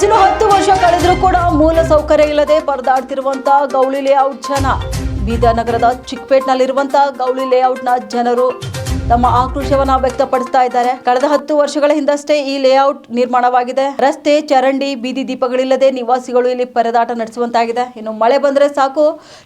ಇನ್ನು 10 ವರ್ಷ ಕಳೆದರೂ ಕೂಡ ಮೂಲ ಸೌಕರ್ಯ ಇಲ್ಲದೆ ಪರದಾಡ್ತಿರುವಂತ ಗೌಳಿ ಲೇಔಟ್ ಜನ. ಬೀದರ್ ನಗರದ ಚಿಕ್ಕಪೇಟ್ನಲ್ಲಿರುವಂತಹ ಗೌಳಿ ಲೇಔಟ್ನ ಜನರು ತಮ್ಮ ಆಕ್ರೋಶವನ್ನ ವ್ಯಕ್ತಪಡಿಸ್ತಾ ಇದ್ದಾರೆ. ಕಳೆದ 10 ವರ್ಷಗಳ ಹಿಂದಷ್ಟೇ ಈ ಲೇಔಟ್ ನಿರ್ಮಾಣವಾಗಿದೆ. ರಸ್ತೆ, ಚರಂಡಿ, ಬೀದಿ ದೀಪಗಳಿಲ್ಲದೆ ನಿವಾಸಿಗಳು ಇಲ್ಲಿ ಪರದಾಟ ನಡೆಸುವಂತಾಗಿದೆ. ಇನ್ನು ಮಳೆ ಬಂದ್ರೆ ಸಾಕು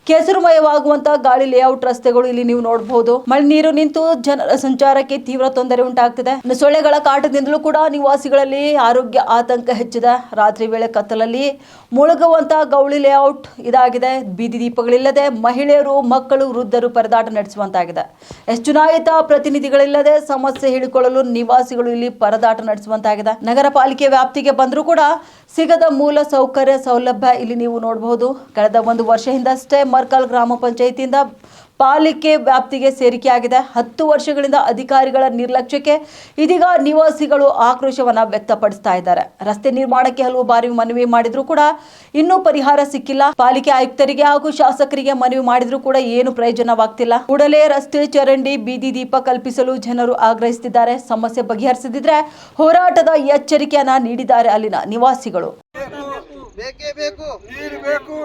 ಕೆಸರುಮಯವಾಗುವಂತಹ ಗಾಳಿ ಲೇಔಟ್ ರಸ್ತೆಗಳು ಇಲ್ಲಿ ನೀವು ನೋಡಬಹುದು. ಮಳೆ ನೀರು ನಿಂತು ಜನರ ಸಂಚಾರಕ್ಕೆ ತೀವ್ರ ತೊಂದರೆ ಉಂಟಾಗ್ತಿದೆ. ಇನ್ನು ಸೊಳ್ಳೆಗಳ ಕಾಟದಿಂದಲೂ ಕೂಡ ನಿವಾಸಿಗಳಲ್ಲಿ ಆರೋಗ್ಯ ಆತಂಕ ಹೆಚ್ಚಿದೆ. ರಾತ್ರಿ ವೇಳೆ ಕತ್ತಲಲ್ಲಿ ಮುಳುಗುವಂತಹ ಗೌಳಿ ಲೇಔಟ್ ಇದಾಗಿದೆ. ಬೀದಿ ದೀಪಗಳಿಲ್ಲದೆ ಮಹಿಳೆಯರು, ಮಕ್ಕಳು, ವೃದ್ಧರು ಪರದಾಟ ನಡೆಸುವಂತಾಗಿದೆ. ಚುನಾಯಿತ ಪ್ರತಿನಿಧಿಗಳಿಲ್ಲದೆ ಸಮಸ್ಯೆ ಹೇಳಿಕೊಳ್ಳಲು ನಿವಾಸಿಗಳು ಇಲ್ಲಿ ಪರದಾಟ ನಡೆಸುವಂತಾಗಿದೆ. ನಗರ ಪಾಲಿಕೆ ವ್ಯಾಪ್ತಿಗೆ ಬಂದರೂ ಕೂಡ ಸಿಗದ ಮೂಲ ಸೌಕರ್ಯ ಸೌಲಭ್ಯ ಇಲ್ಲಿ ನೀವು ನೋಡಬಹುದು. ಕಳೆದ 1 ವರ್ಷ ಹಿಂದಷ್ಟೇ ಮರ್ಕಲ್ ಗ್ರಾಮ ಪಂಚಾಯಿತಿಯಿಂದ ಪಾಲಿಕೆ ವ್ಯಾಪ್ತಿಗೆ ಸೇರಿಕೆಯಾಗಿದೆ. 10 ವರ್ಷಗಳಿಂದ ಅಧಿಕಾರಿಗಳ ನಿರ್ಲಕ್ಷ್ಯಕ್ಕೆ ಇದೀಗ ನಿವಾಸಿಗಳು ಆಕ್ರೋಶವನ್ನ ವ್ಯಕ್ತಪಡಿಸ್ತಾ ಇದ್ದಾರೆ. ರಸ್ತೆ ನಿರ್ಮಾಣಕ್ಕೆ ಹಲವು ಬಾರಿ ಮನವಿ ಮಾಡಿದ್ರು ಕೂಡ ಇನ್ನೂ ಪರಿಹಾರ ಸಿಕ್ಕಿಲ್ಲ. ಪಾಲಿಕೆ ಆಯುಕ್ತರಿಗೆ ಹಾಗೂ ಶಾಸಕರಿಗೆ ಮನವಿ ಮಾಡಿದ್ರು ಕೂಡ ಏನು ಪ್ರಯೋಜನವಾಗ್ತಿಲ್ಲ. ಕೂಡಲೇ ರಸ್ತೆ, ಚರಂಡಿ, ಬೀದಿ ದೀಪ ಕಲ್ಪಿಸಲು ಜನರು ಆಗ್ರಹಿಸುತ್ತಿದ್ದಾರೆ. ಸಮಸ್ಯೆ ಬಗೆಹರಿಸದಿದ್ರೆ ಹೋರಾಟದ ಎಚ್ಚರಿಕೆಯನ್ನ ನೀಡಿದ್ದಾರೆ ಅಲ್ಲಿನ ನಿವಾಸಿಗಳು. ಬೇಕೇ ಬೇಕು, ನೀರು ಬೇಕು,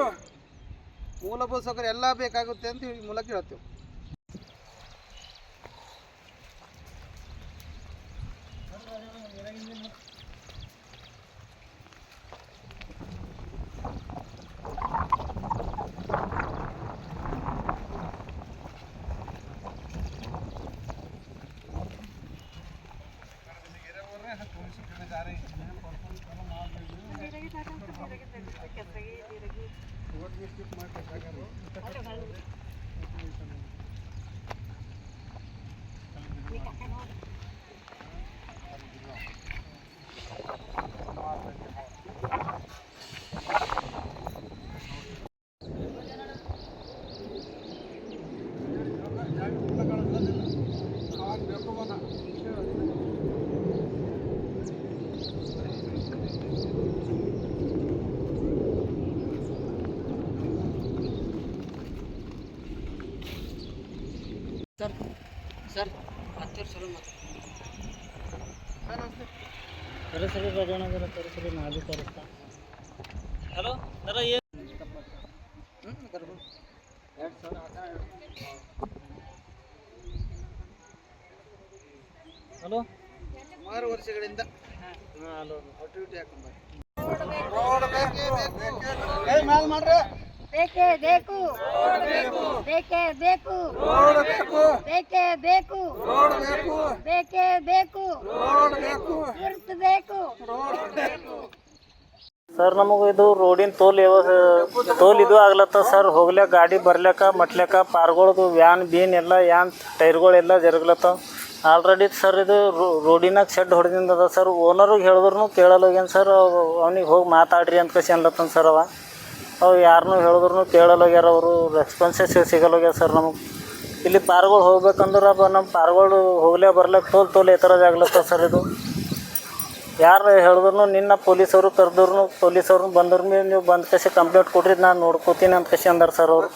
ಮೂಲಭೂತ ಸೌಕರ್ಯ ಎಲ್ಲ ಬೇಕಾಗುತ್ತೆ ಅಂತ ಈ ಮೂಲಕ ಹೇಳ್ತೇವೆ. ಸರ್ ಹತ್ತಿರ ಸಲ ಕರೆಸರಿ ರಜಾನಗರ ಕರೆಸರಿ ನಾದು ಕರೆಸ್ತಾ ಹಲೋ ಸರ ಏನು ಹಲೋ ಸುಮಾರು ವರ್ಷಗಳಿಂದ ಹಲೋ ಆಕ್ಟಿವಿಟಿ ಹಾಕೊಂಡ್ಬಾರ ಬೇಕೇ ಬೇಕು, ಬೇಕೇ ಬೇಕು, ಬೇಕೇ ಬೇಕು, ಬೇಕೇ ಬೇಕು, ತುರ್ತು ಬೇಕು. ಸರ್ ನಮಗೆ ಇದು ರೋಡಿನ ತೋಲ್ ಇದು ಆಗ್ಲತ್ತ ಸರ್. ಹೋಗ್ಲಿಕ್ಕೆ ಗಾಡಿ ಬರ್ಲಿಕ್ಕೆ ಮಟ್ಲಿಕ್ಕೆ ಪಾರ್ಗಳದು ವ್ಯಾನ್ ಬೀನ್ ಎಲ್ಲ ಯಾನ್ ಟೈರ್ಗಳೆಲ್ಲ ಜರುಗ್ಲತ್ತ. ಆಲ್ರೆಡಿ ಸರ್ ಇದು ರೋಡಿನಾಗ ಶೆಡ್ ಹೊಡೆದಿಂದ ಅದ ಸರ್. ಓನರಿಗೆ ಹೇಳಿದ್ರು ಕೇಳಲ್ಲೋಗ್ಯಾನ ಸರ್. ಅವ್ನಿಗೆ ಹೋಗಿ ಮಾತಾಡ್ರಿ ಅಂತ ಕಸಿ ಅನ್ಲತ್ತನ ಸರ್. ಅವು ಯಾರನ್ನೂ ಹೇಳಿದ್ರು ಕೇಳಲ್ಲೋಗ್ಯಾರ. ಅವರು ರೆಸ್ಪಾನ್ಸೇ ಸಿಗಲ್ಲೋಗ್ಯಾರ ಸರ್. ನಮಗೆ ಇಲ್ಲಿ ಪಾರ್ಗಳು ಹೋಗ್ಬೇಕಂದ್ರೆ ನಮ್ಮ ಪಾರ್ಗಳು ಹೋಗ್ಲೇ ಬರ್ಲಿಕ್ಕೆ ತೋಲ್ ಎತ್ತರದ ಆಗ್ಲತ್ತ ಸರ್. ಇದು ಯಾರು ಹೇಳಿದ್ರು ನಿನ್ನ ಪೊಲೀಸವರು ಕರೆದ್ರು, ಪೊಲೀಸವ್ರನ್ನ ಬಂದ್ರು ನೀವು ಬಂದು ಕಸಿ ಕಂಪ್ಲೇಂಟ್ ಕೊಡ್ರಿ, ನಾನು ನೋಡ್ಕೋತೀನಿ ಅಂತ ಕಸಿ ಅಂದಾರ ಸರ್ ಅವರು.